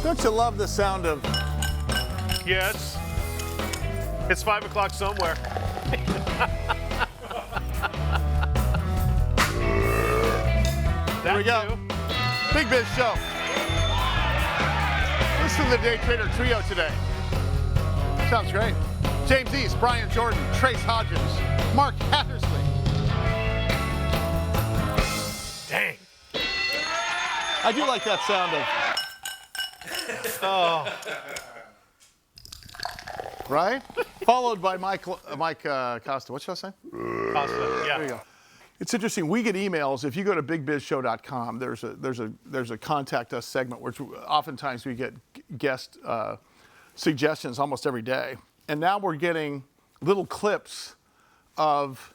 Don't you love the sound of... Yeah, it's 5 o'clock somewhere. There we go. Big Biz Show. Listen to the Day Trader Trio today. Sounds great. James East, Brian Jordan, Trace Hodges, Mark Hattersley. Dang. I do like that sound of... Oh. Right? Followed by Mike Costa. What should I say? Costa, yeah. There you go. It's interesting. We get emails. If you go to bigbizshow.com, there's a contact us segment, which oftentimes we get guest suggestions almost every day. And now we're getting little clips of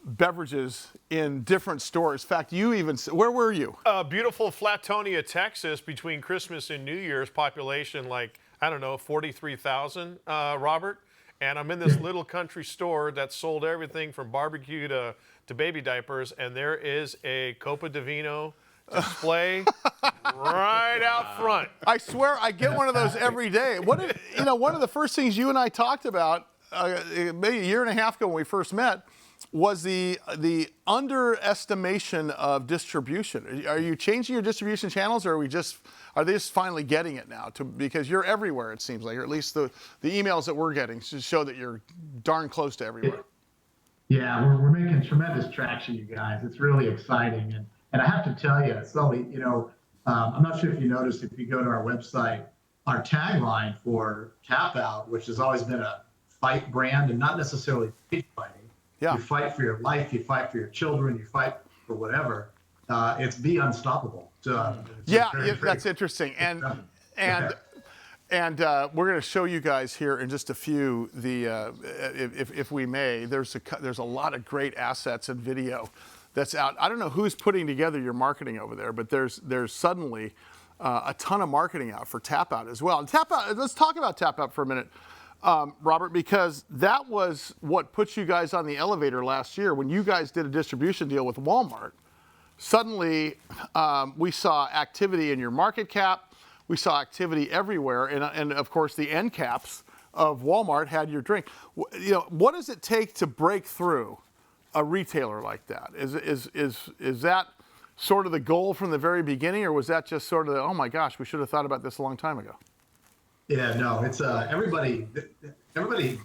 beverages in different stores. In fact, you even, where were you? Beautiful Flatonia, Texas, between Christmas and New Year's, population like, I don't know, 43,000, Robert. And I'm in this little country store that sold everything from barbecue to baby diapers, and there is a Copa Divino display right out front. I swear I get one of those every day. One of the first things you and I talked about maybe a year and a half ago when we first met was the underestimation of distribution. Are you changing your distribution channels, or are they just finally getting it now? Because you're everywhere, it seems like, or at least the emails that we're getting show that you're darn close to everywhere. Yeah, we're making tremendous traction, you guys. It's really exciting. And I have to tell you, Sully, I'm not sure if you noticed, if you go to our website, our tagline for Tap Out, which has always been a fight brand and not necessarily fighting. Yeah. You fight for your life, you fight for your children, you fight for whatever. It's be unstoppable. That's interesting. And we're going to show you guys here in just a few if we may. There's a lot of great assets and video that's out. I don't know who's putting together your marketing over there, but there's suddenly a ton of marketing out for Tap Out as well. And Tap Out, let's talk about Tap Out for a minute. Robert, because that was what put you guys on the elevator last year when you guys did a distribution deal with Walmart. Suddenly, we saw activity in your market cap. We saw activity everywhere, and of course, the end caps of Walmart had your drink. What does it take to break through a retailer like that? Is that sort of the goal from the very beginning, or was that just sort of oh my gosh, we should have thought about this a long time ago? Yeah, no, it's everybody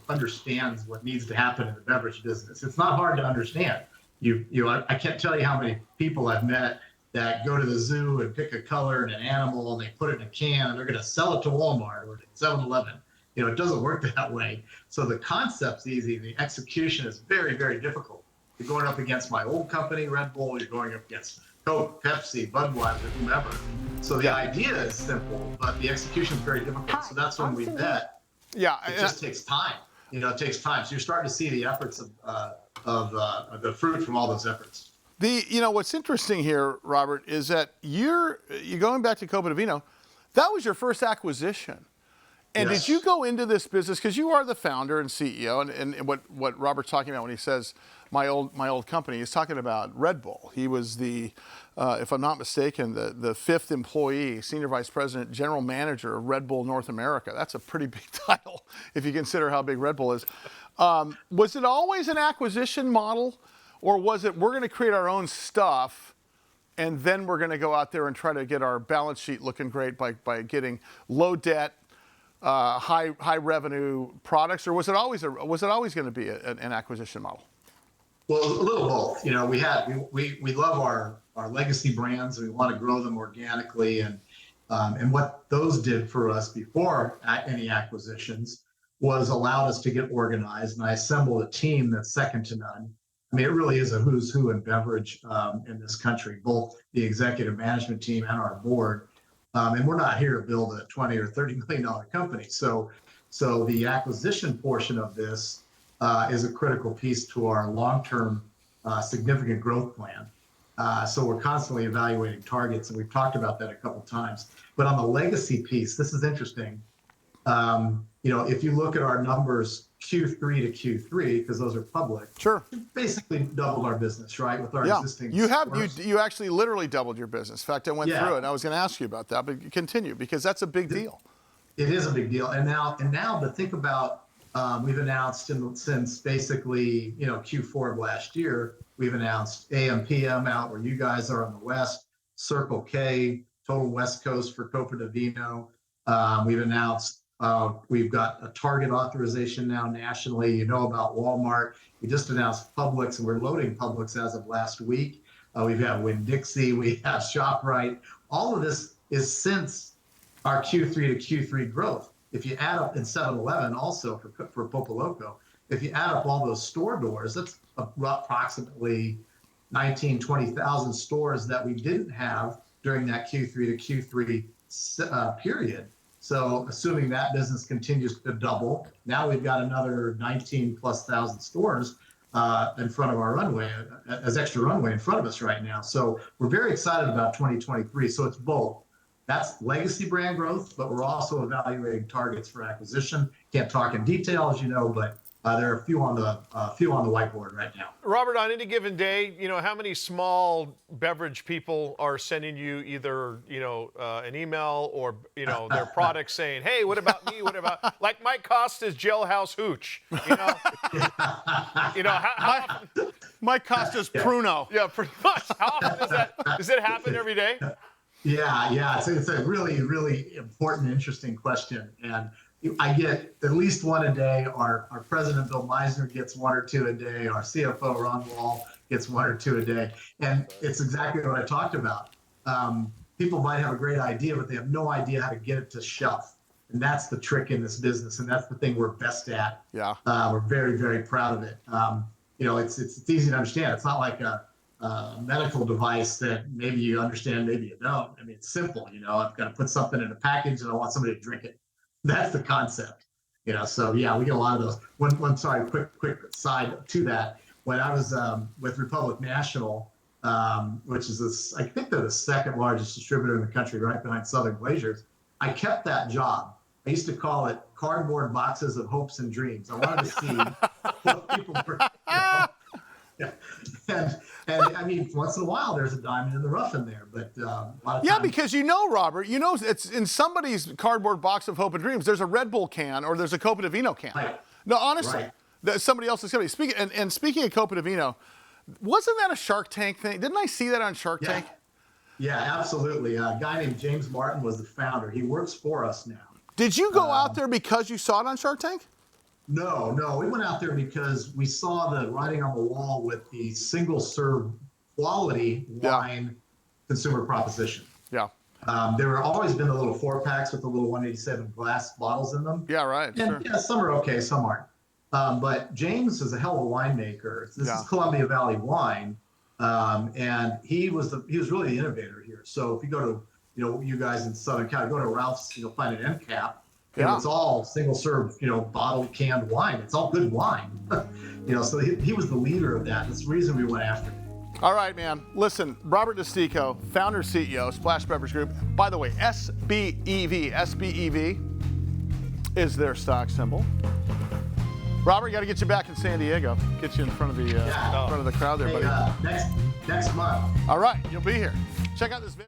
understands what needs to happen in the beverage business. It's not hard to understand. I can't tell you how many people I've met that go to the zoo and pick a color and an animal and they put it in a can and they're going to sell it to Walmart or to 7-Eleven. It doesn't work that way. So the concept's easy. The execution is very, very difficult. You're going up against my old company, Red Bull. You're going up against Coke, Pepsi, Budweiser, whomever. So the idea is simple, but the execution is very difficult. So that's when we bet. Yeah, it just takes time. It takes time. So you're starting to see the efforts of the fruit from all those efforts. What's interesting here, Robert, is that you're going back to Copa Divino. That was your first acquisition. And Yes. Did you go into this business because you are the founder and CEO, and what Robert's talking about when he says my old company, he's talking about Red Bull. He was the, if I'm not mistaken, the fifth employee, senior vice president, general manager of Red Bull North America. That's a pretty big title if you consider how big Red Bull is. Was it always an acquisition model, or was it we're going to create our own stuff and then we're going to go out there and try to get our balance sheet looking great by getting low debt, high revenue products, or was it always going to be an acquisition model? Well, a little both. We love our legacy brands and we want to grow them organically, and what those did for us before any acquisitions was allowed us to get organized, and I assembled a team that's second to none. I mean, it really is a who's who in beverage in this country, both the executive management team and our board. And we're not here to build a $20 or $30 million company. So the acquisition portion of this is a critical piece to our long-term significant growth plan. So we're constantly evaluating targets, and we've talked about that a couple times. But on the legacy piece, this is interesting. If you look at our numbers Q3 to Q3, because those are public, Sure. basically doubled our business, right, with our Yeah. existing You have stores. you actually literally doubled your business. In fact, I went Yeah. through it and I was going to ask you about that, but continue because that's a big deal. It is a big deal. And now, but think about, we've announced since basically, Q4 of last year, we've announced AM, PM out where you guys are on the West, Circle K, total West Coast for Copa di Vino. We've announced, we've got a Target authorization now nationally. You know about Walmart. We just announced Publix, and we're loading Publix as of last week. We've got Winn-Dixie, we have ShopRite. All of this is since our Q3 to Q3 growth. If you add up in 7-Eleven also for Popoloco, if you add up all those store doors, that's approximately 19, 20,000 stores that we didn't have during that Q3 to Q3 period. So assuming that business continues to double, now we've got another 19 plus thousand stores in front of our runway, as extra runway in front of us right now. So we're very excited about 2023. So it's both. That's legacy brand growth, but we're also evaluating targets for acquisition. Can't talk in detail, as you know, but there are a few on the whiteboard right now. Robert, on any given day, how many small beverage people are sending you either, an email or, their products saying, hey, what about me? What about, like Mike Costa's Jailhouse Hooch, how often? Mike Costa's Pruno. Yeah, pretty much. How often does it happen every day? Yeah. It's a really, really important, interesting question. And I get at least one a day. Our president, Bill Meisner, gets one or two a day. Our CFO, Ron Wall, gets one or two a day. And it's exactly what I talked about. People might have a great idea, but they have no idea how to get it to shelf. And that's the trick in this business. And that's the thing we're best at. Yeah. We're very, very proud of it. It's easy to understand. It's not like a medical device that maybe you understand, maybe you don't. I mean, it's simple. I've got to put something in a package and I want somebody to drink it. That's the concept. So yeah, we get a lot of those. Quick side to that. When I was with Republic National, which is I think they're the second largest distributor in the country, right behind Southern Glaciers, I kept that job. I used to call it cardboard boxes of hopes and dreams. I wanted to see what people were. Yeah. And I mean, once in a while, there's a diamond in the rough in there, but a lot of times, because Robert, it's in somebody's cardboard box of hope and dreams. There's a Red Bull can or there's a Copa di Vino can. Right. No, honestly, Right. Somebody else's company. Speaking of Copa di Vino, wasn't that a Shark Tank thing? Didn't I see that on Shark Tank? Yeah, absolutely. A guy named James Martin was the founder. He works for us now. Did you go out there because you saw it on Shark Tank? No. We went out there because we saw the writing on the wall with the single serve quality wine consumer proposition. Yeah. There were always been the little 4-packs with the little 187 glass bottles in them. Yeah, right. And Sure. yeah, some are okay, some aren't. But James is a hell of a winemaker. This is Columbia Valley wine, and he was really the innovator here. So if you go to you guys in Southern Cal, go to Ralph's, find an end cap. And it's all single serve, bottled canned wine. It's all good wine. So he was the leader of that. That's the reason we went after him. All right, man. Listen, Robert Nistico, founder, CEO, Splash Beverage Group. By the way, SBEV is their stock symbol. Robert, got to get you back in San Diego. Get you in front of the crowd there, buddy. Next month. All right, you'll be here. Check out this video.